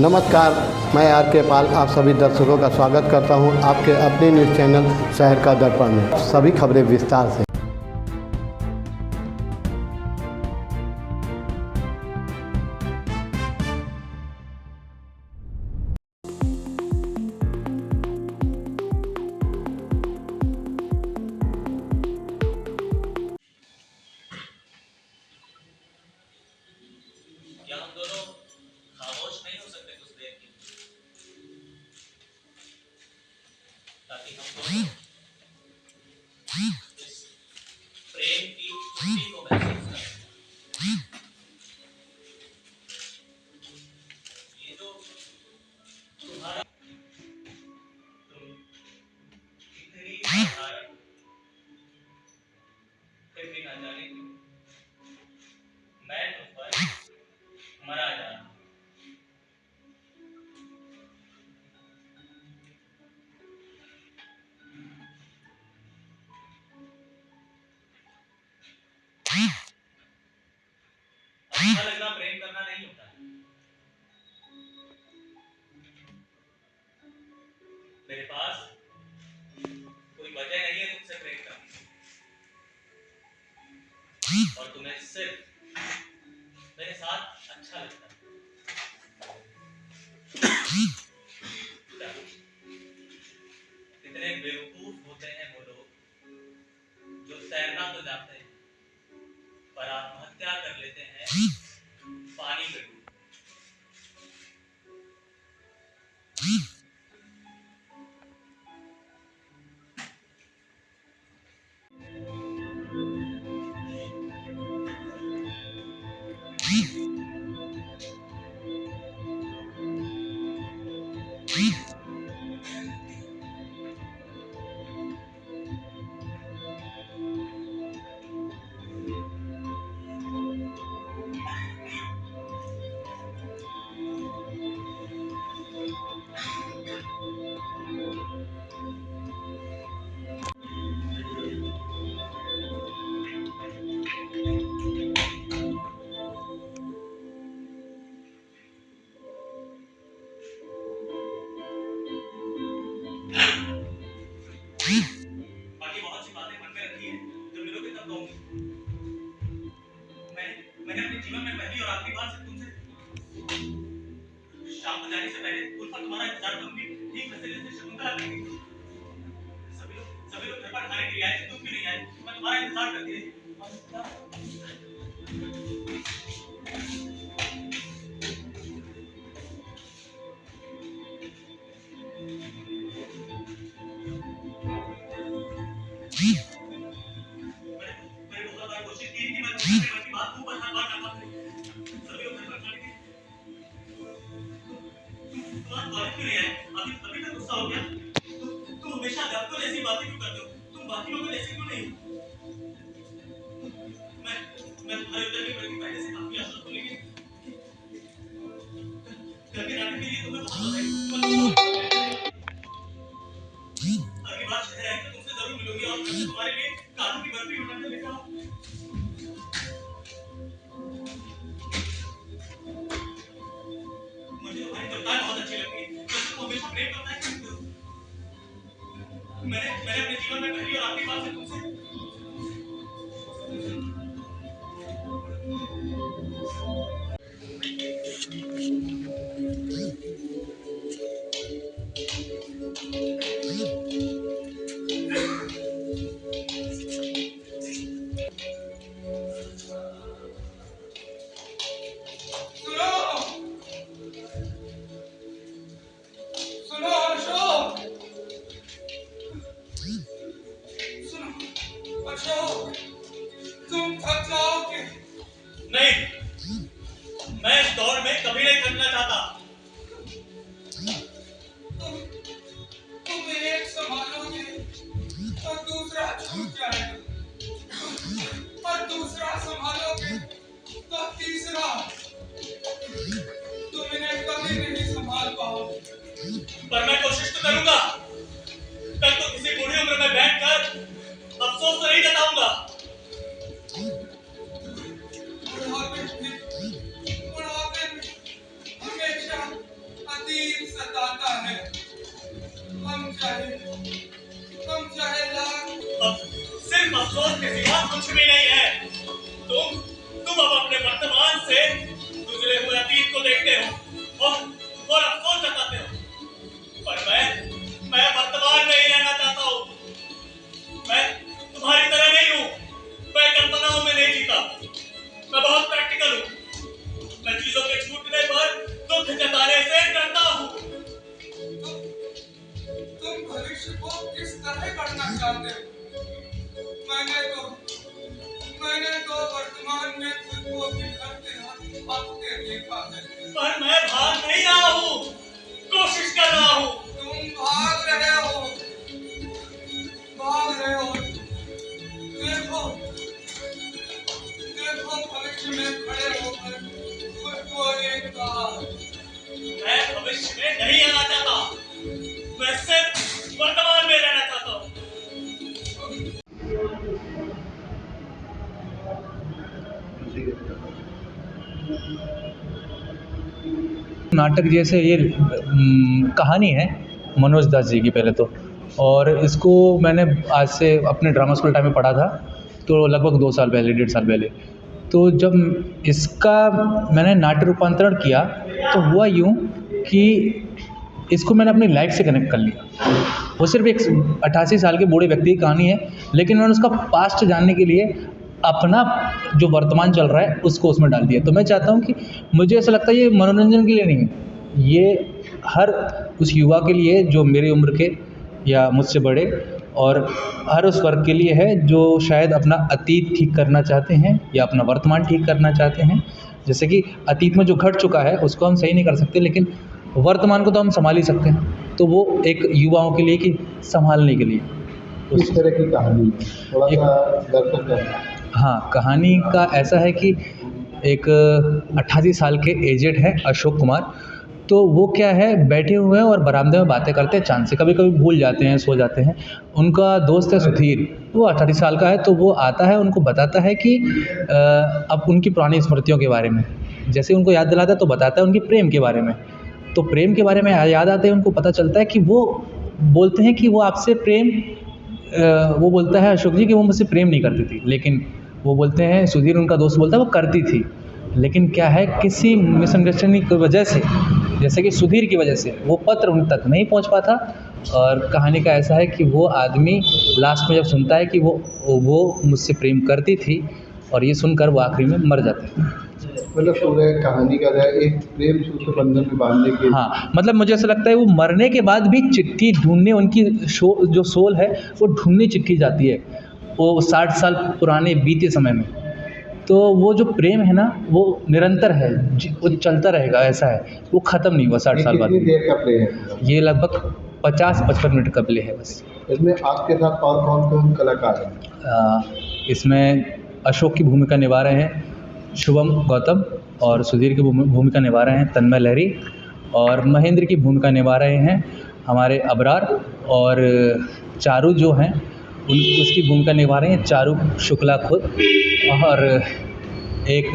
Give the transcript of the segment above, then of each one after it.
नमस्कार, मैं आर के पाल आप सभी दर्शकों का स्वागत करता हूं आपके अपने न्यूज़ चैनल शहर का दर्पण में। सभी खबरें विस्तार से। क्या हम दोनों खामोश नहीं हो सकते कुछ देर के लिए, ताकि हम दोनों इस प्रेम की छुट्टी को महसूस करें। ये जो तुम्हारा तुम इतनी साधारण फिर भी ना जाने क्यों मैं तुम पर मरा जा रहा हूं। अच्छा लगना प्रेम करना नहीं होता है। मेरे पास कोई वजह नहीं है तुमसे प्रेम करने की, और तुम्हें सिर्फ मेरे साथ अच्छा लगता है। कितने बेवकूफ होते हैं वो लोग जो तैरना तो जानते हैं पर आत्महत्या कर लेते हैं पानी में डूब। बाकी बहुत सी बातें मन में रखी है, जब मिलोगे तब कहूंगी। मैंने अपने जीवन में पहली और आखिरी बार सिर्फ तुमसे शाम को जाने से पहले उन पर तुम्हारा इंतजार करूंगी, ठीक वैसे जैसे शकुंतला करती थी। सभी लोग घर पर खाने के लिए आए थे, तुम भी नहीं आए, मैं तुम्हारा इंतजार करती रही। मैंने बहुत बार कोशिश की कि मैं तुमसे प्रेम की बात मुंह पर हर बार कर पाऊं। सभी लोग घर पर खाने के तुम आज कॉलेज क्यों नहीं आए? अभी तक गुस्सा हो गया? तुम हमेशा लड़कों जैसी बातें क्यों करते हो? तुम बाकी लोगों जैसे क्यों नहीं हो? मैं तुम्हारे उत्तर के प्रति पहले से काफी आश्वस्त हूं, लेकिन घर के नाटक के लिए तुम्हें बहुत बधाई। अगली बार शहर आएंगे तो तुमसे जरूर मिलूंगी और मैं तुम्हारे लिए काजू की बर्फी बनाने लेकर आऊंगा। मुझे तुम्हारी कविताएं बहुत अच्छी लगती हैं। वैसे तुम हमेशा प्रेम करता है क्यों? मैंने अपने जीवन में पहली और आखिरी बार से तुमसे अशोक, तुम थक जाओगे। नहीं, मैं इस दौड़ में कभी नहीं थकना चाहता। तुम एक संभालोगे और दूसरा छूट जाएगा, और दूसरा संभालोगे तो तीसरा। तुम इन्हें कभी नहीं संभाल पाओगे। पर मैं कोशिश तो करूंगा। कल तो किसी बूढ़ी उम्र में बैठकर अफसोस तो नहीं जताऊंगा। बुढ़ापे में हमेशा तुम अब अपने वर्तमान से गुजरे हुए अतीत को देखते हो और अफसोस जताते हो, पर मैं वर्तमान में ही रहना चाहता हूँ। मैं तुम्हारी तरह नहीं हूँ, मैं कल्पनाओं में नहीं जीता, मैं बहुत प्रैक्टिकल हूँ। मैं चीजों के छूटने पर दुख जताने से डरता हूँ। तुम भविष्य को किस तरह करना चाहते हो? मैंने तो वर्तमान में खुद को बिखरते भागते देखा है। पर मैं भाग नहीं रहा हूँ, कोशिश कर रहा हूँ। तुम भाग रहे हो। देखो भविष्य में खड़े होकर खुद को एक बार। मैं भविष्य में नहीं आना चाहता, मैं सिर्फ वर्तमान में रहना चाहता हूँ। नाटक जैसे ये कहानी है मनोज दास जी की पहले तो, और इसको मैंने आज से अपने ड्रामा स्कूल टाइम में पढ़ा था, तो लगभग 2 साल पहले, 1.5 साल पहले। तो जब इसका मैंने नाट्य रूपांतरण किया तो हुआ यूँ कि इसको मैंने अपनी लाइफ से कनेक्ट कर लिया। वो सिर्फ एक 88 साल के बूढ़े व्यक्ति की कहानी है, लेकिन मैंने उसका पास्ट जानने के लिए अपना जो वर्तमान चल रहा है उसको उसमें डाल दिया। तो मैं चाहता हूँ कि मुझे ऐसा लगता है ये मनोरंजन के लिए नहीं है, ये हर उस युवा के लिए जो मेरी उम्र के या मुझसे बड़े, और हर उस वर्ग के लिए है जो शायद अपना अतीत ठीक करना चाहते हैं या अपना वर्तमान ठीक करना चाहते हैं। जैसे कि अतीत में जो घट चुका है उसको हम सही नहीं कर सकते, लेकिन वर्तमान को तो हम संभाल ही सकते हैं। तो वो एक युवाओं के लिए कि संभालने के लिए इस तरह की कहानी थोड़ा सा दर्शक करना। हाँ, कहानी का ऐसा है कि एक 88 साल के एजेड हैं अशोक कुमार। तो वो क्या है, बैठे हुए हैं और बरामदे में बातें करते हैं, चांद से कभी कभी भूल जाते हैं, सो जाते हैं। उनका दोस्त है सुधीर, वो 88 साल का है। तो वो आता है, उनको बताता है कि अब उनकी पुरानी स्मृतियों के बारे में, जैसे उनको याद दिलाता है तो बताता है उनके प्रेम के बारे में। तो प्रेम के बारे में याद आते हैं, उनको पता चलता है कि वो बोलते हैं कि वो आपसे प्रेम, वो बोलता है अशोक जी कि वो मुझसे प्रेम नहीं करती थी, लेकिन वो बोलते हैं, सुधीर उनका दोस्त बोलता है वो करती थी, लेकिन क्या है किसी मिसअंडरस्टैंडिंग की वजह से, जैसे कि सुधीर की वजह से वो पत्र उन तक नहीं पहुंच पाता। और कहानी का ऐसा है कि वो आदमी लास्ट में जब सुनता है कि वो मुझसे प्रेम करती थी, और ये सुनकर वो आखिरी में मर जाते हैं। मतलब पूरे कहानी का एक प्रेम सूत्र बंधन में बांधने के। हाँ, मतलब मुझे ऐसा लगता है वो मरने के बाद भी चिट्ठी ढूंढने, उनकी जो सोल है वो ढूंढने चिट्ठी जाती है, वो 60 साल पुराने बीते समय में। तो वो जो प्रेम है ना वो निरंतर है, वो चलता रहेगा, ऐसा है, वो ख़त्म नहीं हुआ 60 साल बाद। कितनी देर का प्ले है? ये लगभग 50-55 मिनट का प्ले है बस। इसमें आपके साथ और कौन कौन कलाकार हैं? इसमें अशोक की भूमिका निभा रहे हैं शुभम गौतम, और सुधीर की भूमिका निभा रहे हैं तन्मय लहरी, और महेंद्र की भूमिका निभा रहे हैं हमारे अबरार, और चारू जो हैं उसकी भूमिका निभा रहे हैं चारू शुक्ला खुद, और एक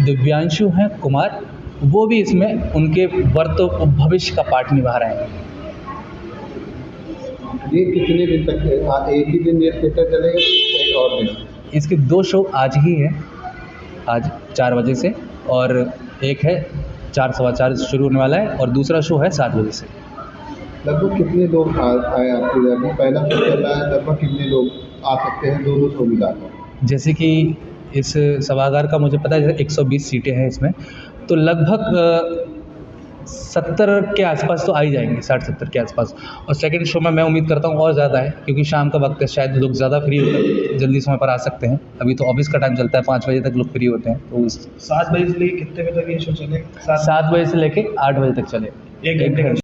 दिव्यांशु हैं कुमार, वो भी इसमें उनके भविष्य का पार्ट निभा रहे हैं। ये कितने दिन तक एक ही दिन ये थिएटर चलेगा, एक और दिन? इसके 2 शो आज ही हैं, आज 4 बजे से, और एक है 4 सवा 4 शुरू होने वाला है, और दूसरा शो है 7 बजे से। लगभग कितने लोग आए आपके घर में? पहला शो चल रहा है, लगभग कितने लोग आ सकते हैं दोनों शो मिलाकर? जैसे कि इस सभागार का मुझे पता है 120 सीटें हैं इसमें, तो लगभग 70 के आसपास तो आ ही जाएंगे, 60-70 के आसपास। और सेकंड शो में मैं उम्मीद करता हूँ और ज़्यादा है, क्योंकि शाम का वक्त है, शायद लोग ज़्यादा फ्री होते हैं, जल्दी समय पर आ सकते हैं। अभी तो ऑफिस का टाइम चलता है, 5 बजे तक लोग फ्री होते हैं। तो 7 बजे से लेकर कितने बजे तक ये शो चले? 7 बजे से लेके 8 बजे तक चले, 1 घंटे का।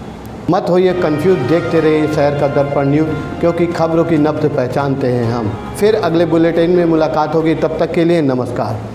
मत होइए कंफ्यूज, देखते रहिए शहर का दर्पण न्यूज़, क्योंकि खबरों की नब्ज़ पहचानते हैं हम। फिर अगले बुलेटिन में मुलाकात होगी, तब तक के लिए नमस्कार।